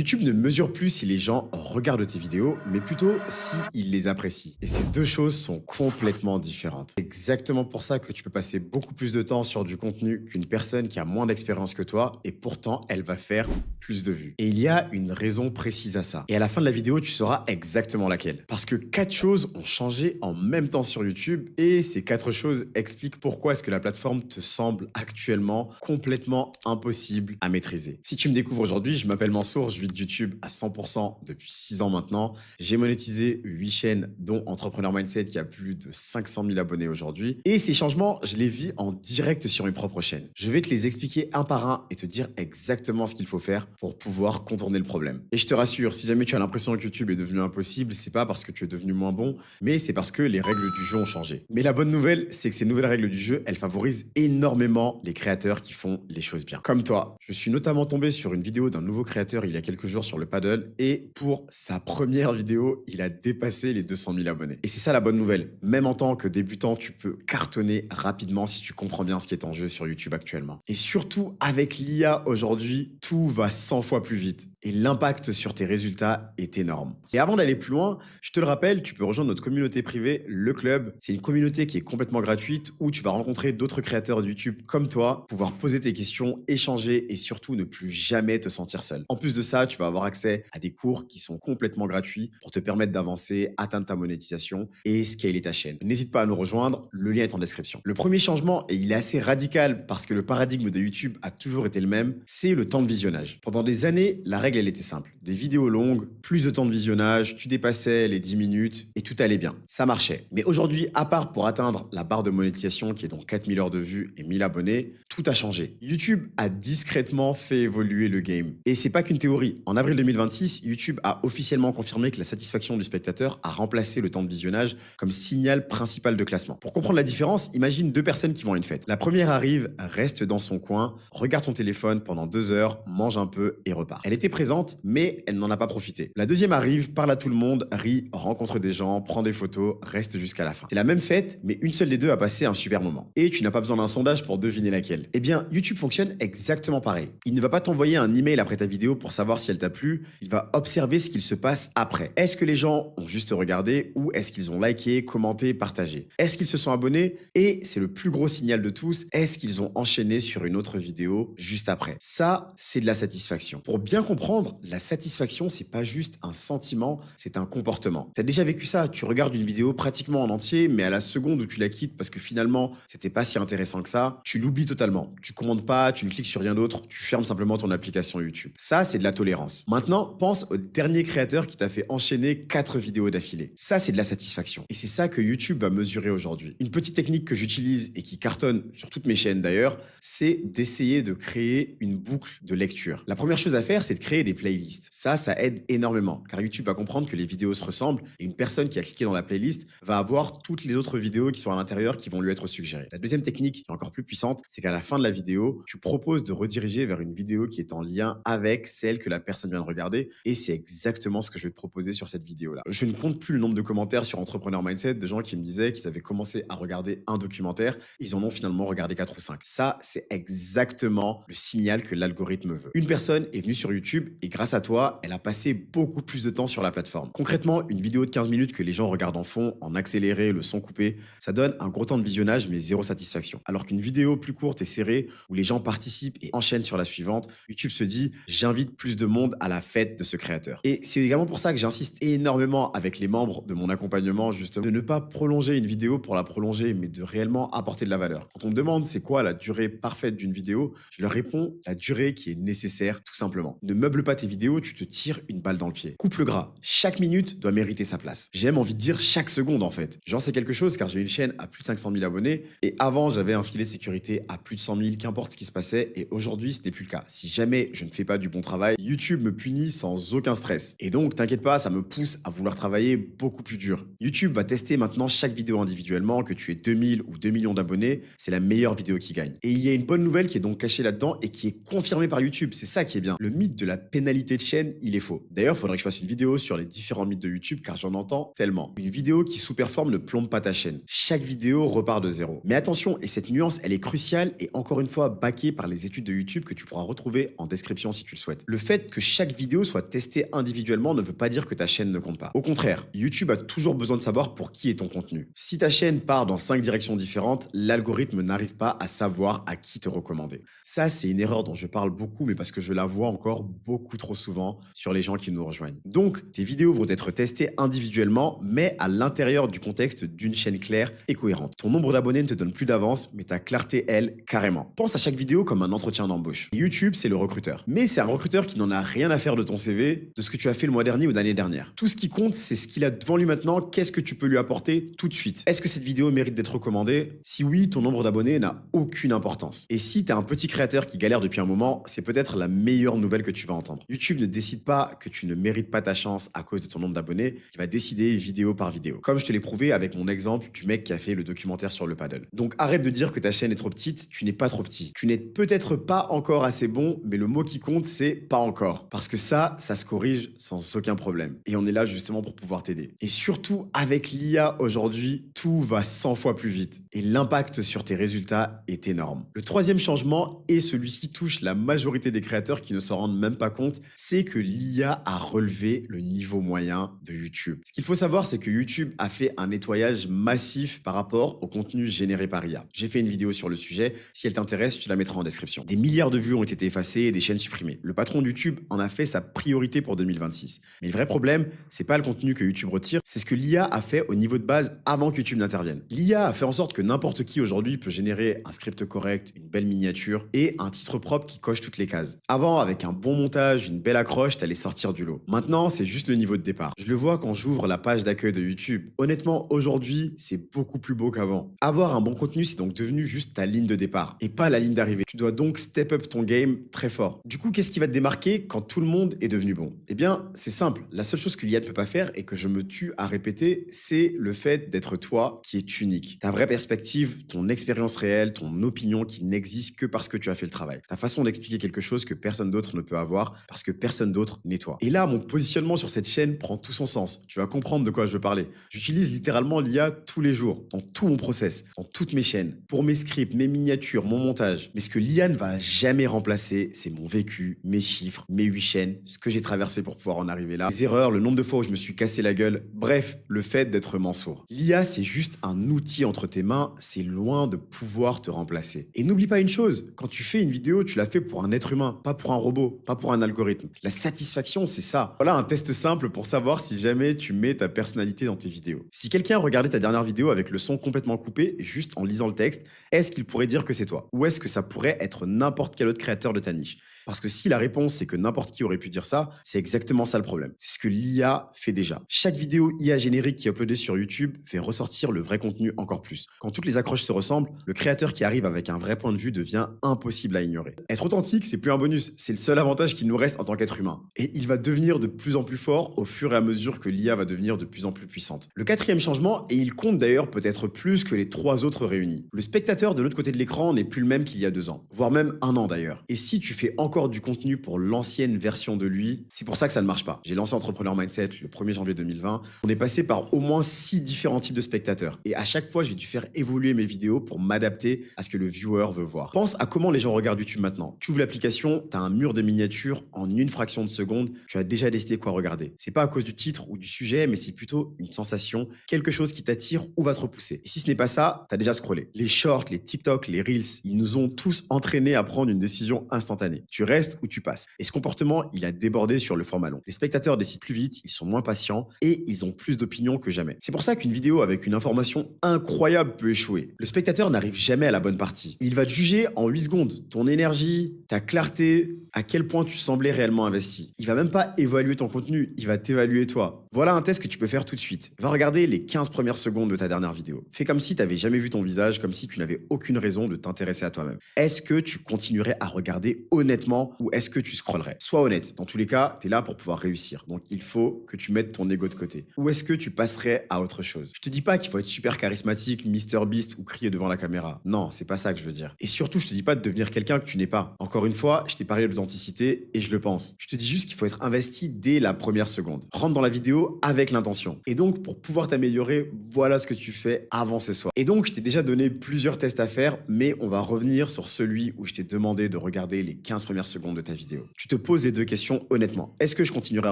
YouTube ne mesure plus si les gens regardent tes vidéos, mais plutôt s'ils les apprécient. Et ces deux choses sont complètement différentes. C'est exactement pour ça que tu peux passer beaucoup plus de temps sur du contenu qu'une personne qui a moins d'expérience que toi, et pourtant elle va faire plus de vues. Et il y a une raison précise à ça. Et à la fin de la vidéo, tu sauras exactement laquelle. Parce que 4 choses ont changé en même temps sur YouTube, et ces 4 choses expliquent pourquoi est-ce que la plateforme te semble actuellement complètement impossible à maîtriser. Si tu me découvres aujourd'hui, je m'appelle Mansour, je vis de YouTube à 100% depuis 6 ans maintenant. J'ai monétisé 8 chaînes, dont Entrepreneur Mindset qui a plus de 500 000 abonnés aujourd'hui. Et ces changements, je les vis en direct sur mes propres chaînes. Je vais te les expliquer un par un et te dire exactement ce qu'il faut faire pour pouvoir contourner le problème. Et je te rassure, si jamais tu as l'impression que YouTube est devenu impossible, c'est pas parce que tu es devenu moins bon, mais c'est parce que les règles du jeu ont changé. Mais la bonne nouvelle, c'est que ces nouvelles règles du jeu, elles favorisent énormément les créateurs qui font les choses bien. Comme toi, je suis notamment tombé sur une vidéo d'un nouveau créateur il y a quelques jours sur le paddle, et pour sa première vidéo, il a dépassé les 200 000 abonnés. Et c'est ça la bonne nouvelle. Même en tant que débutant, tu peux cartonner rapidement si tu comprends bien ce qui est en jeu sur YouTube actuellement. Et surtout, avec l'IA aujourd'hui, tout va 100 fois plus vite. Et l'impact sur tes résultats est énorme. Et avant d'aller plus loin, je te le rappelle, tu peux rejoindre notre communauté privée, Le Club. C'est une communauté qui est complètement gratuite où tu vas rencontrer d'autres créateurs de YouTube comme toi, pouvoir poser tes questions, échanger et surtout ne plus jamais te sentir seul. En plus de ça, tu vas avoir accès à des cours qui sont complètement gratuits pour te permettre d'avancer, atteindre ta monétisation et scaler ta chaîne. N'hésite pas à nous rejoindre, le lien est en description. Le premier changement, et il est assez radical parce que le paradigme de YouTube a toujours été le même, c'est le temps de visionnage. Pendant des années, la règle elle était simple. Des vidéos longues, plus de temps de visionnage, tu dépassais les 10 minutes et tout allait bien. Ça marchait. Mais aujourd'hui, à part pour atteindre la barre de monétisation qui est donc 4000 heures de vues et 1000 abonnés, tout a changé. YouTube a discrètement fait évoluer le game. Et c'est pas qu'une théorie. En avril 2026, YouTube a officiellement confirmé que la satisfaction du spectateur a remplacé le temps de visionnage comme signal principal de classement. Pour comprendre la différence, imagine deux personnes qui vont à une fête. La première arrive, reste dans son coin, regarde son téléphone pendant 2 heures, mange un peu et repart. Elle était présente, mais elle n'en a pas profité. La deuxième arrive, parle à tout le monde, rit, rencontre des gens, prend des photos, reste jusqu'à la fin. C'est la même fête, mais une seule des deux a passé un super moment. Et tu n'as pas besoin d'un sondage pour deviner laquelle. Eh bien, YouTube fonctionne exactement pareil. Il ne va pas t'envoyer un email après ta vidéo pour savoir si elle t'a plu, il va observer ce qu'il se passe après. Est-ce que les gens ont juste regardé ou est-ce qu'ils ont liké, commenté, partagé? Est-ce qu'ils se sont abonnés? Et c'est le plus gros signal de tous, est-ce qu'ils ont enchaîné sur une autre vidéo juste après? Ça, c'est de la satisfaction. Pour bien comprendre, la satisfaction, c'est pas juste un sentiment, c'est un comportement. T'as déjà vécu ça? Tu regardes une vidéo pratiquement en entier, mais à la seconde où tu la quittes parce que finalement, c'était pas si intéressant que ça, tu l'oublies totalement. Tu commandes pas, tu ne cliques sur rien d'autre, tu fermes simplement ton application YouTube. Ça, c'est de la tolérance. Maintenant, pense au dernier créateur qui t'a fait enchaîner 4 vidéos d'affilée. Ça, c'est de la satisfaction. Et c'est ça que YouTube va mesurer aujourd'hui. Une petite technique que j'utilise et qui cartonne sur toutes mes chaînes d'ailleurs, c'est d'essayer de créer une boucle de lecture. La première chose à faire, c'est de créer des playlists. Ça aide énormément, car YouTube va comprendre que les vidéos se ressemblent et une personne qui a cliqué dans la playlist va avoir toutes les autres vidéos qui sont à l'intérieur qui vont lui être suggérées. La deuxième technique, qui est encore plus puissante, c'est qu'à la fin de la vidéo, tu proposes de rediriger vers une vidéo qui est en lien avec celle que la personne vient de regarder, et c'est exactement ce que je vais te proposer sur cette vidéo-là. Je ne compte plus le nombre de commentaires sur Entrepreneur Mindset de gens qui me disaient qu'ils avaient commencé à regarder un documentaire, ils en ont finalement regardé 4 ou 5. Ça, c'est exactement le signal que l'algorithme veut. Une personne est venue sur YouTube et grâce à toi, elle a passé beaucoup plus de temps sur la plateforme. Concrètement, une vidéo de 15 minutes que les gens regardent en fond, en accéléré, le son coupé, ça donne un gros temps de visionnage mais zéro satisfaction. Alors qu'une vidéo plus courte et serrée, où les gens participent et enchaînent sur la suivante, YouTube se dit « j'invite plus de monde à la fête de ce créateur ». Et c'est également pour ça que j'insiste énormément avec les membres de mon accompagnement justement, de ne pas prolonger une vidéo pour la prolonger, mais de réellement apporter de la valeur. Quand on me demande c'est quoi la durée parfaite d'une vidéo, je leur réponds la durée qui est nécessaire tout simplement. Ne meuble pas tes vidéos, tu te tires une balle dans le pied. Coupe le gras. Chaque minute doit mériter sa place. J'ai même envie de dire chaque seconde en fait. J'en sais quelque chose car j'ai une chaîne à plus de 500 000 abonnés et avant j'avais un filet de sécurité à plus de 100 000, qu'importe ce qui se passait, et aujourd'hui ce n'est plus le cas. Si jamais je ne fais pas du bon travail, YouTube me punit sans aucun stress. Et donc t'inquiète pas, ça me pousse à vouloir travailler beaucoup plus dur. YouTube va tester maintenant chaque vidéo individuellement, que tu aies 2000 ou 2 millions d'abonnés, c'est la meilleure vidéo qui gagne. Et il y a une bonne nouvelle qui est donc cachée là-dedans et qui est confirmée par YouTube, c'est ça qui est bien. Le mythe de la pénalité de chaîne, il est faux. D'ailleurs, il faudrait que je fasse une vidéo sur les différents mythes de YouTube car j'en entends tellement. Une vidéo qui sous-performe ne plombe pas ta chaîne. Chaque vidéo repart de zéro. Mais attention, et cette nuance, elle est cruciale et encore une fois backée par les études de YouTube que tu pourras retrouver en description si tu le souhaites. Le fait que chaque vidéo soit testée individuellement ne veut pas dire que ta chaîne ne compte pas. Au contraire, YouTube a toujours besoin de savoir pour qui est ton contenu. Si ta chaîne part dans 5 directions différentes, l'algorithme n'arrive pas à savoir à qui te recommander. Ça, c'est une erreur dont je parle beaucoup, mais parce que je la vois encore beaucoup trop souvent sur les gens qui nous rejoignent. Donc, tes vidéos vont être testées individuellement, mais à l'intérieur du contexte d'une chaîne claire et cohérente. Ton nombre d'abonnés ne te donne plus d'avance, mais ta clarté, elle, carrément. Pense à chaque vidéo comme un entretien d'embauche. Et YouTube, c'est le recruteur. Mais c'est un recruteur qui n'en a rien à faire de ton CV, de ce que tu as fait le mois dernier ou l'année dernière. Tout ce qui compte, c'est ce qu'il a devant lui maintenant, qu'est-ce que tu peux lui apporter tout de suite. Est-ce que cette vidéo mérite d'être recommandée? Si oui, ton nombre d'abonnés n'a aucune importance. Et si tu es un petit créateur qui galère depuis un moment, c'est peut-être la meilleure nouvelle que tu vas entendre. YouTube ne décide pas que tu ne mérites pas ta chance à cause de ton nombre d'abonnés, il va décider vidéo par vidéo. Comme je te l'ai prouvé avec mon exemple du mec qui a fait le documentaire sur le paddle. Donc arrête de dire que ta chaîne est trop petite, tu n'es pas trop petit. Tu n'es peut-être pas encore assez bon, mais le mot qui compte, c'est pas encore. Parce que ça se corrige sans aucun problème. Et on est là justement pour pouvoir t'aider. Et surtout, avec l'IA aujourd'hui, tout va 100 fois plus vite. Et l'impact sur tes résultats est énorme. Le troisième changement, et celui-ci touche la majorité des créateurs qui ne s'en rendent même pas compte, c'est que l'IA a relevé le niveau moyen de YouTube. Ce qu'il faut savoir, c'est que YouTube a fait un nettoyage massif par rapport au contenu généré par IA. J'ai fait une vidéo sur le sujet, si elle t'intéresse, tu la mettras en description. Des milliards de vues ont été effacées et des chaînes supprimées. Le patron de YouTube en a fait sa priorité pour 2026. Mais le vrai problème, c'est pas le contenu que YouTube retire, c'est ce que l'IA a fait au niveau de base avant que YouTube n'intervienne. L'IA a fait en sorte que n'importe qui aujourd'hui peut générer un script correct, une belle miniature et un titre propre qui coche toutes les cases. Avant, avec un bon montage, une belle accroche, t'allais sortir du lot. Maintenant, c'est juste le niveau de départ. Je le vois quand j'ouvre la page d'accueil de YouTube. Honnêtement, aujourd'hui, c'est beaucoup plus beau qu'avant. Avoir un bon contenu, c'est donc devenu juste ta ligne de départ et pas la ligne d'arrivée. Tu dois donc step up ton game très fort. Du coup, qu'est-ce qui va te démarquer quand tout le monde est devenu bon? Eh bien, c'est simple. La seule chose que l'IA ne peut pas faire et que je me tue à répéter, c'est le fait d'être toi qui est unique. Ta vraie perspective, ton expérience réelle, ton opinion qui n'existe que parce que tu as fait le travail. Ta façon d'expliquer quelque chose que personne d'autre ne peut avoir parce que personne d'autre n'est toi. Et là, mon positionnement sur cette chaîne prend tout son sens. Tu vas comprendre de quoi je veux parler. J'utilise littéralement l'IA tous les jours, dans tout mon process, dans toutes mes chaînes, pour mes scripts, mes miniatures, mon montage. Mais ce que l'IA ne va jamais remplacer, c'est mon vécu, mes chiffres, mes 8 chaînes, ce que j'ai traversé pour pouvoir en arriver là, les erreurs, le nombre de fois où je me suis cassé la gueule, bref, le fait d'être mansour. L'IA, c'est juste un outil entre tes mains, c'est loin de pouvoir te remplacer. Et n'oublie pas une chose, quand tu fais une vidéo, tu la fais pour un être humain, pas pour un robot, pas pour un algorithme. La satisfaction, c'est ça. Voilà un test simple pour savoir si jamais tu mets ta personnalité dans tes vidéos. Si quelqu'un regardait ta dernière vidéo avec le son complètement coupé, juste en lisant le texte, est-ce qu'il pourrait dire que c'est toi? Ou est-ce que ça pourrait être n'importe quel autre créateur de ta niche? Parce que si la réponse c'est que n'importe qui aurait pu dire ça, c'est exactement ça le problème. C'est ce que l'IA fait déjà. Chaque vidéo IA générique qui est uploadée sur YouTube fait ressortir le vrai contenu encore plus. Quand toutes les accroches se ressemblent, le créateur qui arrive avec un vrai point de vue devient impossible à ignorer. Être authentique, c'est plus un bonus, c'est le seul avantage qui nous reste en tant qu'être humain. Et il va devenir de plus en plus fort au fur et à mesure que l'IA va devenir de plus en plus puissante. Le quatrième changement, et il compte d'ailleurs peut-être plus que les 3 autres réunis. Le spectateur de l'autre côté de l'écran n'est plus le même qu'il y a 2 ans, voire même 1 an d'ailleurs. Et si tu fais encore du contenu pour l'ancienne version de lui, c'est pour ça que ça ne marche pas. J'ai lancé Entrepreneur Mindset le 1er janvier 2020. On est passé par au moins 6 différents types de spectateurs. Et à chaque fois, j'ai dû faire évoluer mes vidéos pour m'adapter à ce que le viewer veut voir. Pense à comment les gens regardent YouTube maintenant. Tu ouvres l'application, tu as un mur de miniatures en une fraction de seconde. Tu as déjà décidé quoi regarder. C'est pas à cause du titre ou du sujet, mais c'est plutôt une sensation, quelque chose qui t'attire ou va te repousser. Et si ce n'est pas ça, tu as déjà scrollé. Les shorts, les TikTok, les Reels, ils nous ont tous entraînés à prendre une décision instantanée. Tu restes où tu passes. Et ce comportement, il a débordé sur le format long. Les spectateurs décident plus vite, ils sont moins patients et ils ont plus d'opinions que jamais. C'est pour ça qu'une vidéo avec une information incroyable peut échouer. Le spectateur n'arrive jamais à la bonne partie. Il va te juger en 8 secondes. Ton énergie, ta clarté, à quel point tu semblais réellement investi. Il va même pas évaluer ton contenu, il va t'évaluer toi. Voilà un test que tu peux faire tout de suite. Va regarder les 15 premières secondes de ta dernière vidéo. Fais comme si tu n'avais jamais vu ton visage, comme si tu n'avais aucune raison de t'intéresser à toi-même. Est-ce que tu continuerais à regarder honnêtement honnêtement ou est-ce que tu scrollerais? Sois honnête. Dans tous les cas, tu es là pour pouvoir réussir. Donc, il faut que tu mettes ton ego de côté. Ou est-ce que tu passerais à autre chose? Je te dis pas qu'il faut être super charismatique, Mister Beast ou crier devant la caméra. Non, c'est pas ça que je veux dire. Et surtout, je te dis pas de devenir quelqu'un que tu n'es pas. Encore une fois, je t'ai parlé d'authenticité et je le pense. Je te dis juste qu'il faut être investi dès la première seconde. Rentre dans la vidéo avec l'intention. Et donc, pour pouvoir t'améliorer, voilà ce que tu fais avant ce soir. Et donc, je t'ai déjà donné plusieurs tests à faire, mais on va revenir sur celui où je t'ai demandé de regarder les 15 premières secondes de ta vidéo. Tu te poses les deux questions honnêtement. Est-ce que je continuerai à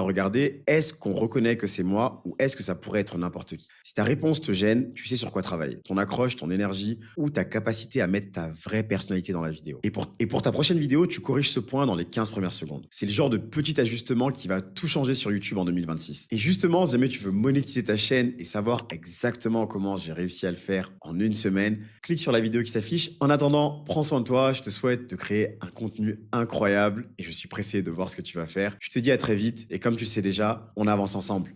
regarder? Est-ce qu'on reconnaît que c'est moi? Ou est-ce que ça pourrait être n'importe qui? Si ta réponse te gêne, tu sais sur quoi travailler. Ton accroche, ton énergie ou ta capacité à mettre ta vraie personnalité dans la vidéo. Et pour ta prochaine vidéo, tu corriges ce point dans les 15 premières secondes. C'est le genre de petit ajustement qui va tout changer sur YouTube en 2026. Et justement, si jamais tu veux monétiser ta chaîne et savoir exactement comment j'ai réussi à le faire en une semaine, clique sur la vidéo qui s'affiche. En attendant, prends soin de toi. Je te souhaite de créer un contenu incroyable et je suis pressé de voir ce que tu vas faire. Je te dis à très vite et comme tu le sais déjà, on avance ensemble.